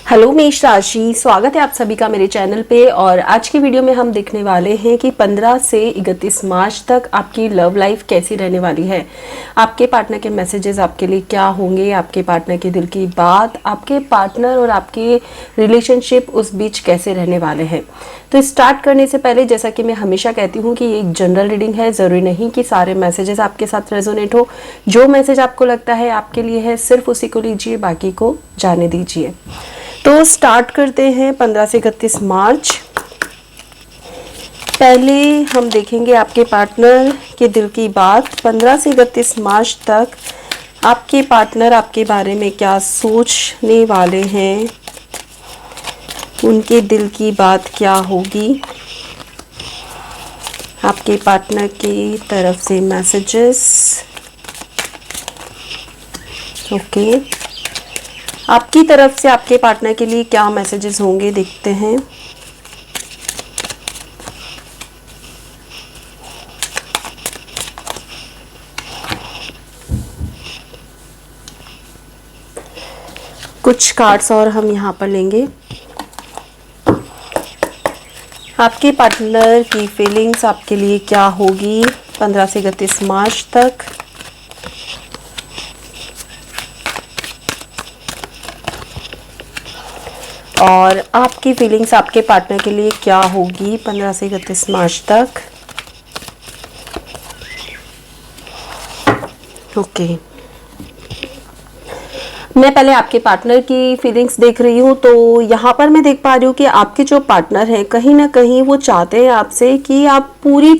Hello मेष राशि, स्वागत है आप सभी का मेरे चैनल पे। और आज की वीडियो में हम देखने वाले हैं कि 15 से 31 मार्च तक आपकी लव लाइफ कैसी रहने वाली है। आपके पार्टनर के मैसेजेस आपके लिए क्या होंगे, आपके पार्टनर के दिल की बात, आपके पार्टनर और आपके रिलेशनशिप उस बीच कैसे रहने वाले हैं। तो स्टार्ट करने से पहले जैसा कि मैं हमेशा कहती हूँ कि ये एक जनरल रीडिंग है, ज़रूरी नहीं कि सारे मैसेजेस आपके साथ रेजोनेट हो। जो मैसेज आपको लगता है आपके लिए है, सिर्फ उसी को लीजिए, बाकी को जाने दीजिए। तो स्टार्ट करते हैं 15 से 31 मार्च। पहले हम देखेंगे आपके पार्टनर के दिल की बात। 15 से 31 मार्च तक आपके पार्टनर आपके बारे में क्या सोचने वाले हैं, उनके दिल की बात क्या होगी। आपके पार्टनर की तरफ से मैसेजेस। ओके, आपकी तरफ से आपके पार्टनर के लिए क्या मैसेजेस होंगे, देखते हैं। कुछ कार्ड्स और हम यहाँ पर लेंगे। आपके पार्टनर की फीलिंग्स आपके लिए क्या होगी 15 से 31 मार्च तक। और आपकी फीलिंग्स आपके पार्टनर के लिए क्या होगी 15 से 31 मार्च तक। ओके, मैं पहले आपके पार्टनर की फीलिंग्स देख रही हूँ। तो यहाँ पर मैं देख पा रही हूँ कि आपके जो पार्टनर हैं कहीं ना कहीं वो चाहते हैं आपसे कि आप पूरी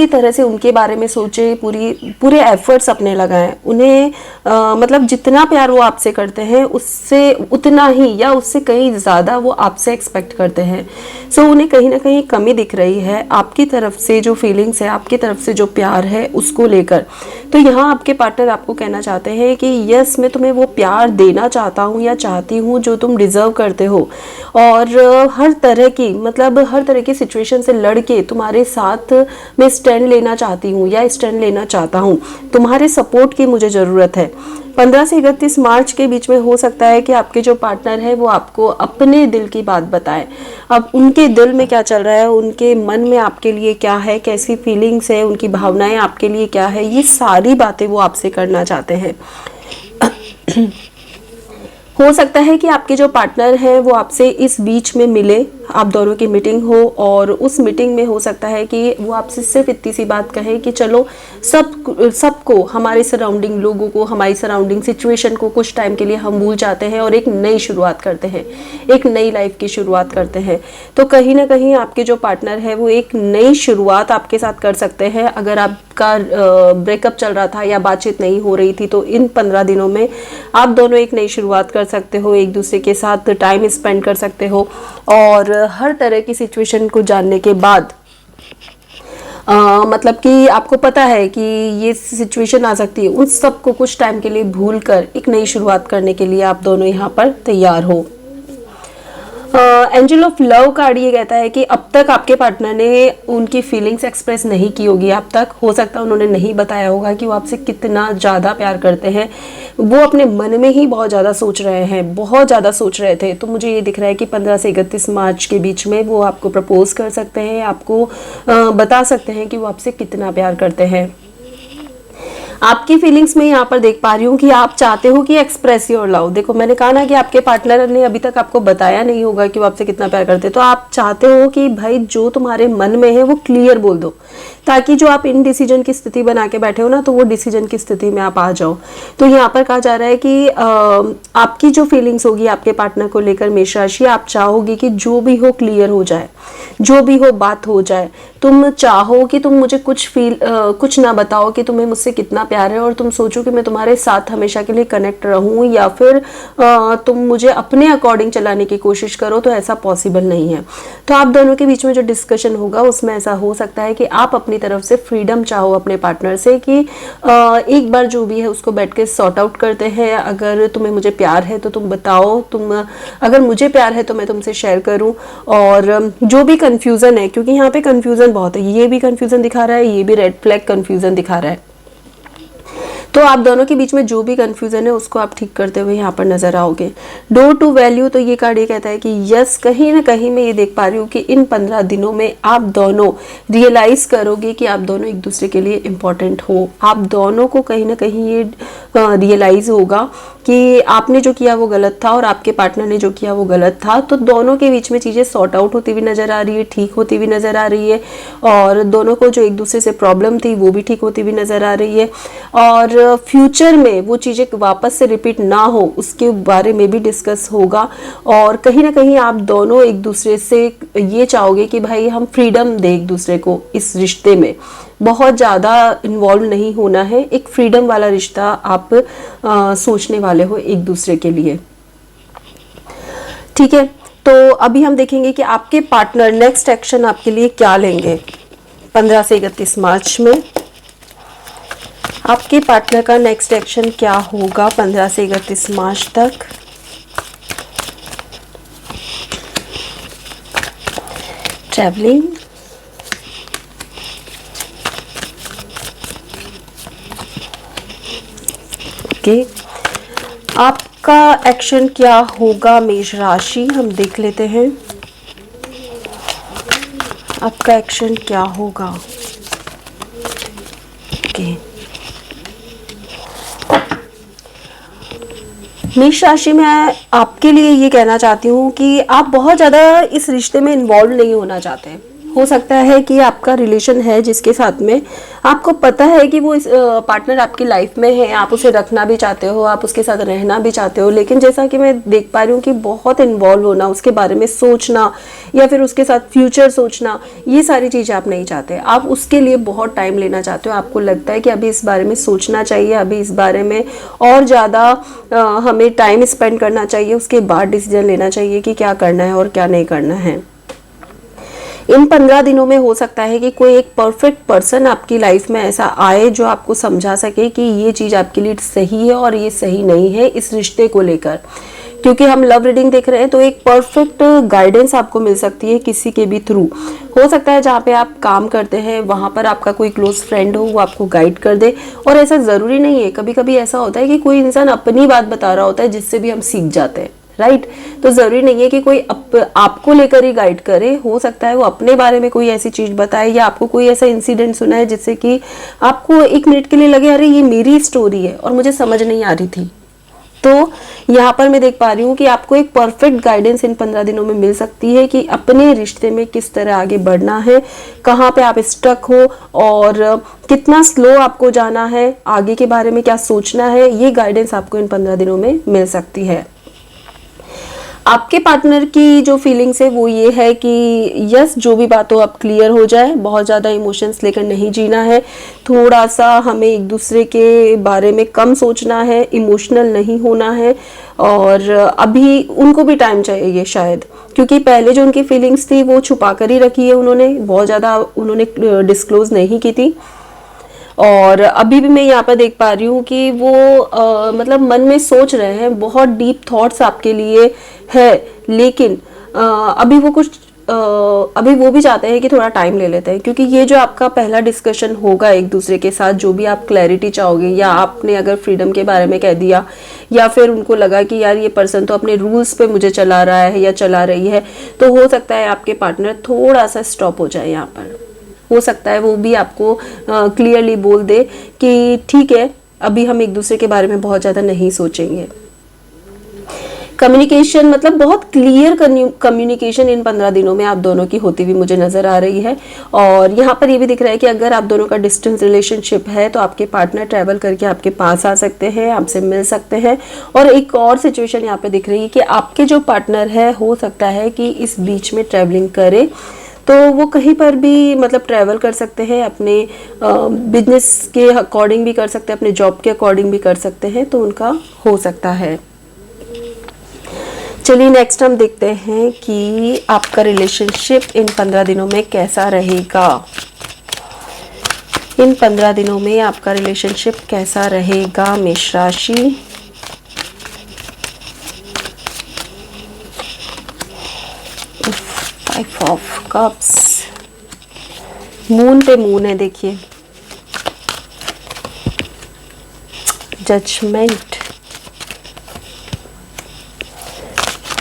तरह से उनके बारे में सोचें, पूरे एफर्ट्स अपने लगाएं। उन्हें मतलब जितना प्यार वो आपसे करते हैं उससे उतना ही या उससे कहीं ज़्यादा वो आपसे एक्सपेक्ट करते हैं। सो उन्हें कहीं ना कहीं कमी दिख रही है आपकी तरफ से, जो फीलिंग्स है, आपकी तरफ से जो प्यार है उसको लेकर। तो यहाँ आपके पार्टनर आपको कहना चाहते हैं कि यस, मैं तुम्हें वो प्यार देना चाहता हूँ या चाहती हूँ जो तुम डिज़र्व करते हो। और हर तरह की सिचुएशन से लड़के तुम्हारे साथ मैं स्टैंड लेना चाहती हूँ या स्टैंड लेना चाहता हूँ। तुम्हारे सपोर्ट की मुझे ज़रूरत है। 15 से 31 मार्च के बीच में हो सकता है कि आपके जो पार्टनर है वो आपको अपने दिल की बात बताए। अब उनके दिल में क्या चल रहा है, उनके मन में आपके लिए क्या है, कैसी फीलिंग्स है, उनकी भावनाएं आपके लिए क्या है, ये सारी बातें वो आपसे करना चाहते हैं। हो सकता है कि आपके जो पार्टनर है वो आपसे इस बीच में मिले, आप दोनों की मीटिंग हो। और उस मीटिंग में हो सकता है कि वो आपसे सिर्फ इतनी सी बात कहे कि चलो सबको, हमारे सराउंडिंग लोगों को, हमारी सराउंडिंग सिचुएशन को कुछ टाइम के लिए हम भूल जाते हैं और एक नई शुरुआत करते हैं, एक नई लाइफ की शुरुआत करते हैं। तो कहीं ना कहीं आपके जो पार्टनर है वो एक नई शुरुआत आपके साथ कर सकते हैं। अगर आपका ब्रेकअप चल रहा था या बातचीत नहीं हो रही थी तो इन 15 दिनों में आप दोनों एक नई शुरुआत कर सकते हो, एक दूसरे के साथ टाइम स्पेंड कर सकते हो। और हर तरह की सिचुएशन को जानने के बाद मतलब कि आपको पता है कि ये सिचुएशन आ सकती है, उन सबको कुछ टाइम के लिए भूल कर एक नई शुरुआत करने के लिए आप दोनों यहाँ पर तैयार हो। एंजल ऑफ लव कार्ड ये कहता है कि अब तक आपके पार्टनर ने उनकी फीलिंग्स एक्सप्रेस नहीं की होगी। अब तक हो सकता है उन्होंने नहीं बताया होगा कि वो आपसे कितना ज़्यादा प्यार करते हैं। वो अपने मन में ही बहुत ज़्यादा सोच रहे हैं, बहुत ज़्यादा सोच रहे थे। तो मुझे ये दिख रहा है कि 15 से 31 मार्च के बीच में वो आपको प्रपोज कर सकते हैं, आपको बता सकते हैं कि वो आपसे कितना प्यार करते हैं। आपकी फीलिंग्स में यहाँ पर देख पा रही हूँ कि आप चाहते हो कि एक्सप्रेस योर लव। देखो, मैंने कहा ना कि आपके पार्टनर ने अभी तक आपको बताया नहीं होगा कि वो आपसे कितना प्यार करते हैं। तो आप चाहते हो कि भाई जो तुम्हारे मन में है वो क्लियर बोल दो, ताकि जो आप इन डिसीजन की स्थिति बना के बैठे हो ना, तो वो डिसीजन की स्थिति में आप आ जाओ। तो यहाँ पर कहा जा रहा है कि आपकी जो फीलिंग्स होगी आपके पार्टनर को लेकर मेष राशि, आप चाहोगी कि जो भी हो क्लियर हो जाए, जो भी हो बात हो जाए। तुम चाहो कि तुम मुझे कुछ ना बताओ कि तुम्हें मुझसे कितना प्यार है, और तुम सोचो कि मैं तुम्हारे साथ हमेशा के लिए कनेक्ट रहूं, या फिर तुम मुझे अपने अकॉर्डिंग चलाने की कोशिश करो। तो ऐसा पॉसिबल नहीं है। तो आप दोनों के बीच में जो डिस्कशन होगा उसमें ऐसा हो सकता है कि आप अपनी तरफ से फ्रीडम चाहो अपने पार्टनर से कि एक बार जो भी है उसको बैठ के सॉर्ट आउट करते हैं। अगर तुम्हें मुझे प्यार है तो तुम बताओ, अगर मुझे प्यार है तो मैं तुमसे शेयर करूं। और जो भी कंफ्यूजन है, क्योंकि यहाँ पे कंफ्यूजन बहुत है, ये भी कंफ्यूजन दिखा रहा है, ये भी रेड फ्लैग कंफ्यूजन दिखा रहा है। तो आप दोनों के बीच में जो भी कंफ्यूजन है उसको आप ठीक करते हुए यहाँ पर नजर आओगे। डोर टू वैल्यू, तो ये कार्ड ये कहता है कि यस, कहीं ना कहीं मैं ये देख पा रही हूँ कि इन 15 दिनों में आप दोनों रियलाइज करोगे कि आप दोनों एक दूसरे के लिए इम्पोर्टेंट हो। आप दोनों को कहीं ना कहीं ये रियलाइज होगा कि आपने जो किया वो गलत था और आपके पार्टनर ने जो किया वो गलत था। तो दोनों के बीच में चीज़ें सॉर्ट आउट होती हुई नज़र आ रही है, ठीक होती हुई नज़र आ रही है, और दोनों को जो एक दूसरे से प्रॉब्लम थी वो भी ठीक होती हुई नज़र आ रही है। और फ्यूचर में वो चीज़ें वापस से रिपीट ना हो उसके बारे में भी डिस्कस होगा। और कहीं ना कहीं आप दोनों एक दूसरे से ये चाहोगे कि भाई हम फ्रीडम दें एक दूसरे को, इस रिश्ते में बहुत ज़्यादा इन्वॉल्व नहीं होना है, एक फ्रीडम वाला रिश्ता आप सोचने वाले हो एक दूसरे के लिए। ठीक है, तो अभी हम देखेंगे कि आपके पार्टनर नेक्स्ट एक्शन आपके लिए क्या लेंगे 15 से 31 मार्च में। आपके पार्टनर का नेक्स्ट एक्शन क्या होगा 15 से 31 मार्च तक। ट्रैवलिंग, ओके, आपका एक्शन क्या होगा मेष राशि, हम देख लेते हैं आपका एक्शन क्या होगा। ओके, मेष राशि में आपके लिए ये कहना चाहती हूँ कि आप बहुत ज़्यादा इस रिश्ते में इन्वॉल्व नहीं होना चाहते। हो सकता है कि आपका रिलेशन है जिसके साथ में आपको पता है कि वो इस पार्टनर आपकी लाइफ में है, आप उसे रखना भी चाहते हो, आप उसके साथ रहना भी चाहते हो, लेकिन जैसा कि मैं देख पा रही हूँ कि बहुत इन्वॉल्व होना, उसके बारे में सोचना या फिर उसके साथ फ्यूचर सोचना, ये सारी चीज़ें आप नहीं चाहते। आप उसके लिए बहुत टाइम लेना चाहते हो। आपको लगता है कि अभी इस बारे में सोचना चाहिए, अभी इस बारे में और ज़्यादा हमें टाइम स्पेंड करना चाहिए, उसके बाद डिसीजन लेना चाहिए कि क्या करना है और क्या नहीं करना है। इन 15 दिनों में हो सकता है कि कोई एक परफेक्ट पर्सन आपकी लाइफ में ऐसा आए जो आपको समझा सके कि ये चीज़ आपके लिए सही है और ये सही नहीं है इस रिश्ते को लेकर। क्योंकि हम लव रीडिंग देख रहे हैं तो एक परफेक्ट गाइडेंस आपको मिल सकती है किसी के भी थ्रू। हो सकता है जहाँ पे आप काम करते हैं वहाँ पर आपका कोई क्लोज फ्रेंड हो, वो आपको गाइड कर दे। और ऐसा ज़रूरी नहीं है, कभी कभी ऐसा होता है कि कोई इंसान अपनी बात बता रहा होता है जिससे भी हम सीख जाते हैं, राइट। तो जरूरी नहीं है कि कोई आपको लेकर ही गाइड करे। हो सकता है वो अपने बारे में कोई ऐसी चीज बताए या आपको कोई ऐसा इंसिडेंट सुना है जिससे कि आपको एक मिनट के लिए लगे अरे ये मेरी स्टोरी है और मुझे समझ नहीं आ रही थी। तो यहाँ पर मैं देख पा रही हूँ कि आपको एक परफेक्ट गाइडेंस इन 15 दिनों में मिल सकती है कि अपने रिश्ते में किस तरह आगे बढ़ना है, कहाँ पे आप स्टक हो और कितना स्लो आपको जाना है, आगे के बारे में क्या सोचना है। ये गाइडेंस आपको इन 15 दिनों में मिल सकती है। आपके पार्टनर की जो फीलिंग्स है वो ये है कि यस, जो भी बात हो अब क्लियर हो जाए, बहुत ज़्यादा इमोशंस लेकर नहीं जीना है, थोड़ा सा हमें एक दूसरे के बारे में कम सोचना है, इमोशनल नहीं होना है। और अभी उनको भी टाइम चाहिए शायद, क्योंकि पहले जो उनकी फीलिंग्स थी वो छुपा कर ही रखी है उन्होंने, बहुत ज़्यादा उन्होंने डिस्क्लोज नहीं की थी। और अभी भी मैं यहाँ पर देख पा रही हूँ कि वो मतलब मन में सोच रहे हैं, बहुत डीप थॉट्स आपके लिए है, लेकिन अभी वो कुछ अभी वो भी चाहते हैं कि थोड़ा टाइम ले लेते हैं। क्योंकि ये जो आपका पहला डिस्कशन होगा एक दूसरे के साथ, जो भी आप क्लैरिटी चाहोगे, या आपने अगर फ्रीडम के बारे में कह दिया या फिर उनको लगा कि यार ये पर्सन तो अपने रूल्स पे मुझे चला रहा है या चला रही है, तो हो सकता है आपके पार्टनर थोड़ा सा स्टॉप हो जाए यहाँ पर। हो सकता है वो भी आपको क्लियरली बोल दे कि ठीक है, अभी हम एक दूसरे के बारे में बहुत ज़्यादा नहीं सोचेंगे। कम्युनिकेशन, मतलब बहुत क्लियर कम्युनिकेशन इन 15 दिनों में आप दोनों की होती हुई मुझे नज़र आ रही है। और यहाँ पर ये भी दिख रहा है कि अगर आप दोनों का डिस्टेंस रिलेशनशिप है तो आपके पार्टनर ट्रैवल करके आपके पास आ सकते हैं, आपसे मिल सकते हैं। और एक और सिचुएशन यहाँ पे दिख रही है कि आपके जो पार्टनर है हो सकता है कि इस बीच में ट्रैवलिंग करे, तो वो कहीं पर भी मतलब ट्रैवल कर सकते हैं, अपने बिजनेस के अकॉर्डिंग भी कर सकते हैं, अपने जॉब के अकॉर्डिंग भी कर सकते हैं, तो उनका हो सकता है। चलिए नेक्स्ट हम देखते हैं कि आपका रिलेशनशिप इन 15 दिनों में कैसा रहेगा। इन 15 दिनों में आपका रिलेशनशिप कैसा रहेगा मेष राशि। फाइव ऑफ कप्स, मून पे मून है, देखिए जजमेंट,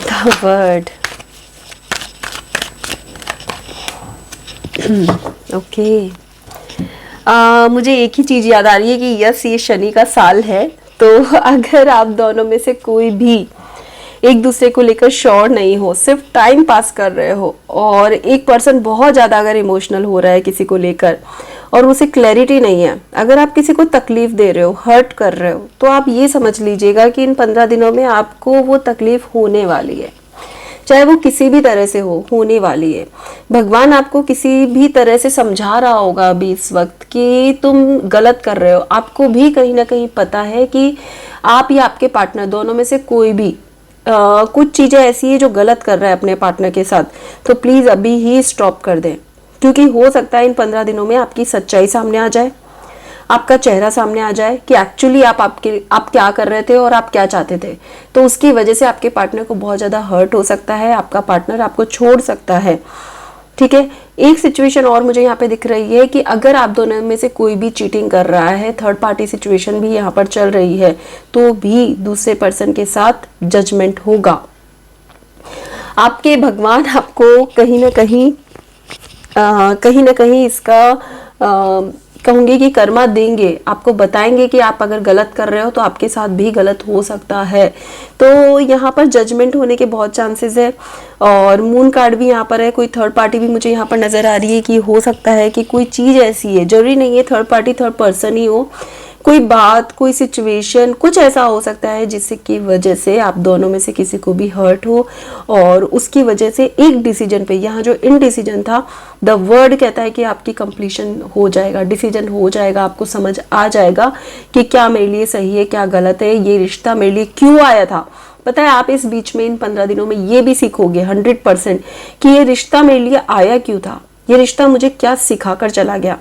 द वर्ड, ओके। मुझे एक ही चीज याद आ रही है कि यस, ये शनि का साल है। तो अगर आप दोनों में से कोई भी एक दूसरे को लेकर श्योर नहीं हो, सिर्फ टाइम पास कर रहे हो, और एक पर्सन बहुत ज़्यादा अगर इमोशनल हो रहा है किसी को लेकर और उसे क्लैरिटी नहीं है, अगर आप किसी को तकलीफ दे रहे हो, हर्ट कर रहे हो, तो आप ये समझ लीजिएगा कि इन 15 दिनों में आपको वो तकलीफ होने वाली है, चाहे वो किसी भी तरह से होने वाली है। भगवान आपको किसी भी तरह से समझा रहा होगा अभी इस वक्त कि तुम गलत कर रहे हो। आपको भी कहीं ना कहीं पता है कि आप या आपके पार्टनर दोनों में से कोई भी कुछ चीज़ें ऐसी है जो गलत कर रहा है अपने पार्टनर के साथ, तो प्लीज़ अभी ही स्टॉप कर दें, क्योंकि हो सकता है इन 15 दिनों में आपकी सच्चाई सामने आ जाए, आपका चेहरा सामने आ जाए कि एक्चुअली आप क्या कर रहे थे और आप क्या चाहते थे। तो उसकी वजह से आपके पार्टनर को बहुत ज़्यादा हर्ट हो सकता है, आपका पार्टनर आपको छोड़ सकता है। ठीक है, एक सिचुएशन और मुझे यहाँ पे दिख रही है कि अगर आप दोनों में से कोई भी चीटिंग कर रहा है, थर्ड पार्टी सिचुएशन भी यहाँ पर चल रही है, तो भी दूसरे पर्सन के साथ जजमेंट होगा। आपके भगवान आपको कहीं ना कहीं इसका कहूँगी कि कर्मा देंगे, आपको बताएंगे कि आप अगर गलत कर रहे हो तो आपके साथ भी गलत हो सकता है। तो यहाँ पर जजमेंट होने के बहुत चांसेस है। और मून कार्ड भी यहाँ पर है, कोई थर्ड पार्टी भी मुझे यहाँ पर नज़र आ रही है कि हो सकता है कि कोई चीज़ ऐसी है, जरूरी नहीं है थर्ड पार्टी थर्ड पर्सन ही हो, कोई बात, कोई सिचुएशन, कुछ ऐसा हो सकता है जिससे की वजह से आप दोनों में से किसी को भी हर्ट हो, और उसकी वजह से एक डिसीजन पे, यहाँ जो इनडिसीजन था, द वर्ड कहता है कि आपकी कंप्लीशन हो जाएगा, डिसीजन हो जाएगा, आपको समझ आ जाएगा कि क्या मेरे लिए सही है, क्या गलत है, ये रिश्ता मेरे लिए क्यों आया था। पता है, आप इस बीच में इन 15 दिनों में ये भी सीखोगे 100% कि ये रिश्ता मेरे लिए आया क्यों था, ये रिश्ता मुझे क्या सिखा कर चला गया।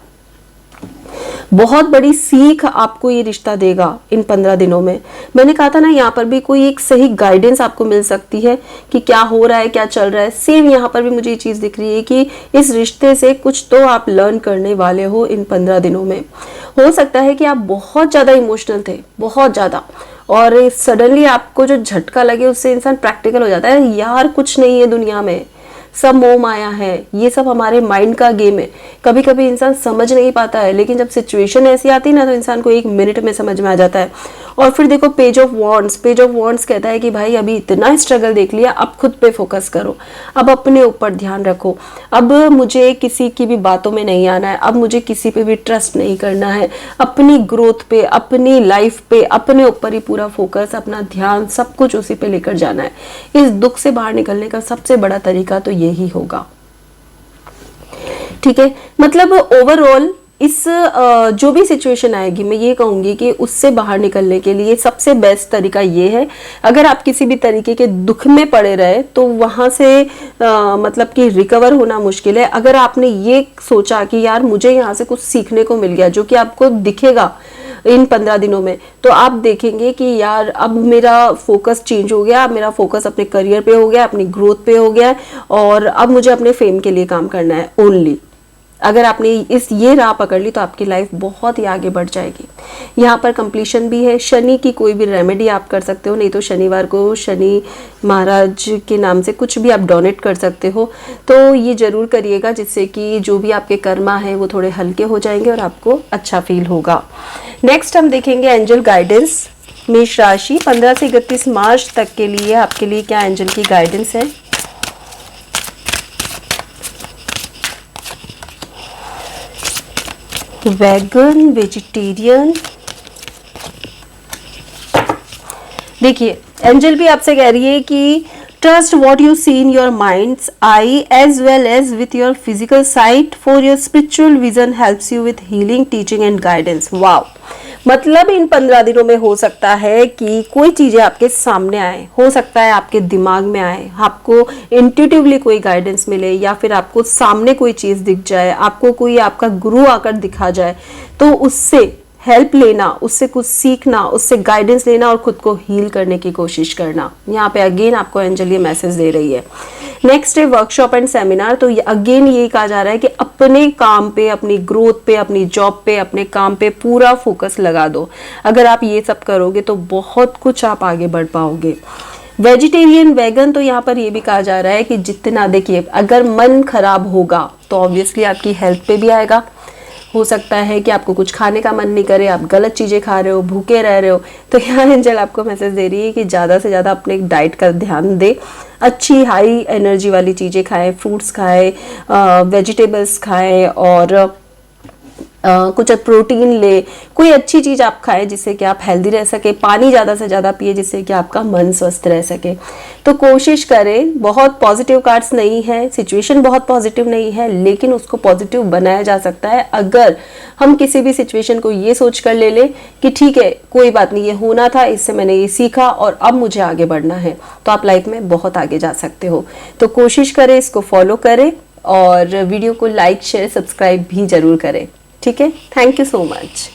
बहुत बड़ी सीख आपको ये रिश्ता देगा इन 15 दिनों में। मैंने कहा था ना, यहाँ पर भी कोई एक सही गाइडेंस आपको मिल सकती है कि क्या हो रहा है, क्या चल रहा है। सेम यहाँ पर भी मुझे ये चीज़ दिख रही है कि इस रिश्ते से कुछ तो आप लर्न करने वाले हो इन 15 दिनों में। हो सकता है कि आप बहुत ज़्यादा इमोशनल थे, बहुत ज़्यादा, और सडनली आपको जो झटका लगे उससे इंसान प्रैक्टिकल हो जाता है, यार कुछ नहीं है दुनिया में, सब मोह माया है, ये सब हमारे माइंड का गेम है। कभी कभी इंसान समझ नहीं पाता है, लेकिन जब सिचुएशन ऐसी आती है ना, तो इंसान को 1 मिनट में समझ में आ जाता है। और फिर देखो पेज ऑफ वॉन्ड्स कहता है कि भाई अभी इतना स्ट्रगल देख लिया, अब खुद पे फोकस करो, अब अपने ऊपर ध्यान रखो, अब मुझे किसी की भी बातों में नहीं आना है, अब मुझे किसी पे भी ट्रस्ट नहीं करना है, अपनी ग्रोथ पे, अपनी लाइफ पे, अपने ऊपर ही पूरा फोकस, अपना ध्यान, सब कुछ उसी पे लेकर जाना है। इस दुख से बाहर निकलने का सबसे बड़ा तरीका तो यही होगा। ठीक है, मतलब ओवरऑल इस जो भी सिचुएशन आएगी, मैं ये कहूंगी कि उससे बाहर निकलने के लिए सबसे बेस्ट तरीका ये है, अगर आप किसी भी तरीके के दुख में पड़े रहे तो वहां से मतलब कि रिकवर होना मुश्किल है। अगर आपने ये सोचा कि यार मुझे यहाँ से कुछ सीखने को मिल गया, जो कि आपको दिखेगा इन 15 दिनों में, तो आप देखेंगे कि यार अब मेरा फोकस चेंज हो गया, मेरा फोकस अपने करियर पे हो गया, अपनी ग्रोथ पे हो गया, और अब मुझे अपने फेम के लिए काम करना है ओनली। अगर आपने ये राह पकड़ ली तो आपकी लाइफ बहुत ही आगे बढ़ जाएगी। यहाँ पर कंप्लीशन भी है। शनि की कोई भी रेमेडी आप कर सकते हो, नहीं तो शनिवार को शनि महाराज के नाम से कुछ भी आप डोनेट कर सकते हो। तो ये जरूर करिएगा, जिससे कि जो भी आपके कर्मा है वो थोड़े हल्के हो जाएंगे और आपको अच्छा फील होगा। नेक्स्ट हम देखेंगे एंजल गाइडेंस। मेष राशि 15 से 31 मार्च तक के लिए आपके लिए क्या एंजल की गाइडेंस है। Vegan, vegetarian. देखिए, एंजल भी आपसे कह रही है कि trust what you see in your mind's eye as well as with your physical sight, for your spiritual vision helps you with healing, teaching and guidance. Wow, मतलब इन 15 दिनों में हो सकता है कि कोई चीजें आपके सामने आए, हो सकता है आपके दिमाग में आए, आपको इंट्यूटिवली कोई गाइडेंस मिले, या फिर आपको सामने कोई चीज दिख जाए, आपको कोई आपका गुरु आकर दिखा जाए, तो उससे हेल्प लेना, उससे कुछ सीखना, उससे गाइडेंस लेना और खुद को हील करने की कोशिश करना। यहाँ पे अगेन आपको एंजल ये मैसेज दे रही है। नेक्स्ट है वर्कशॉप एंड सेमिनार। तो अगेन ये कहा जा रहा है कि अपने काम पे, अपनी ग्रोथ पे, अपनी जॉब पे, अपने काम पे पूरा फोकस लगा दो। अगर आप ये सब करोगे तो बहुत कुछ आप आगे बढ़ पाओगे। वेजिटेरियन, वेगन, तो यहाँ पर ये भी कहा जा रहा है कि जितना, देखिए अगर मन खराब होगा तो ऑब्वियसली आपकी हेल्थ पे भी आएगा। हो सकता है कि आपको कुछ खाने का मन नहीं करे, आप गलत चीज़ें खा रहे हो, भूखे रह रहे हो, तो यहाँ एंजल आपको मैसेज दे रही है कि ज़्यादा से ज़्यादा अपने डाइट का ध्यान दे। अच्छी हाई एनर्जी वाली चीज़ें खाएं, फ्रूट्स खाएं, वेजिटेबल्स खाएं और कुछ प्रोटीन ले, कोई अच्छी चीज़ आप खाएं जिससे कि आप हेल्दी रह सके। पानी ज़्यादा से ज़्यादा पिए जिससे कि आपका मन स्वस्थ रह सके। तो कोशिश करें, बहुत पॉजिटिव कार्ड्स नहीं है, सिचुएशन बहुत पॉजिटिव नहीं है, लेकिन उसको पॉजिटिव बनाया जा सकता है अगर हम किसी भी सिचुएशन को ये सोच कर ले लें कि ठीक है कोई बात नहीं, ये होना था, इससे मैंने ये सीखा और अब मुझे आगे बढ़ना है, तो आप लाइफ में बहुत आगे जा सकते हो। तो कोशिश करें, इसको फॉलो करें और वीडियो को लाइक, शेयर, सब्सक्राइब भी जरूर करें। ठीक है, थैंक यू सो मच।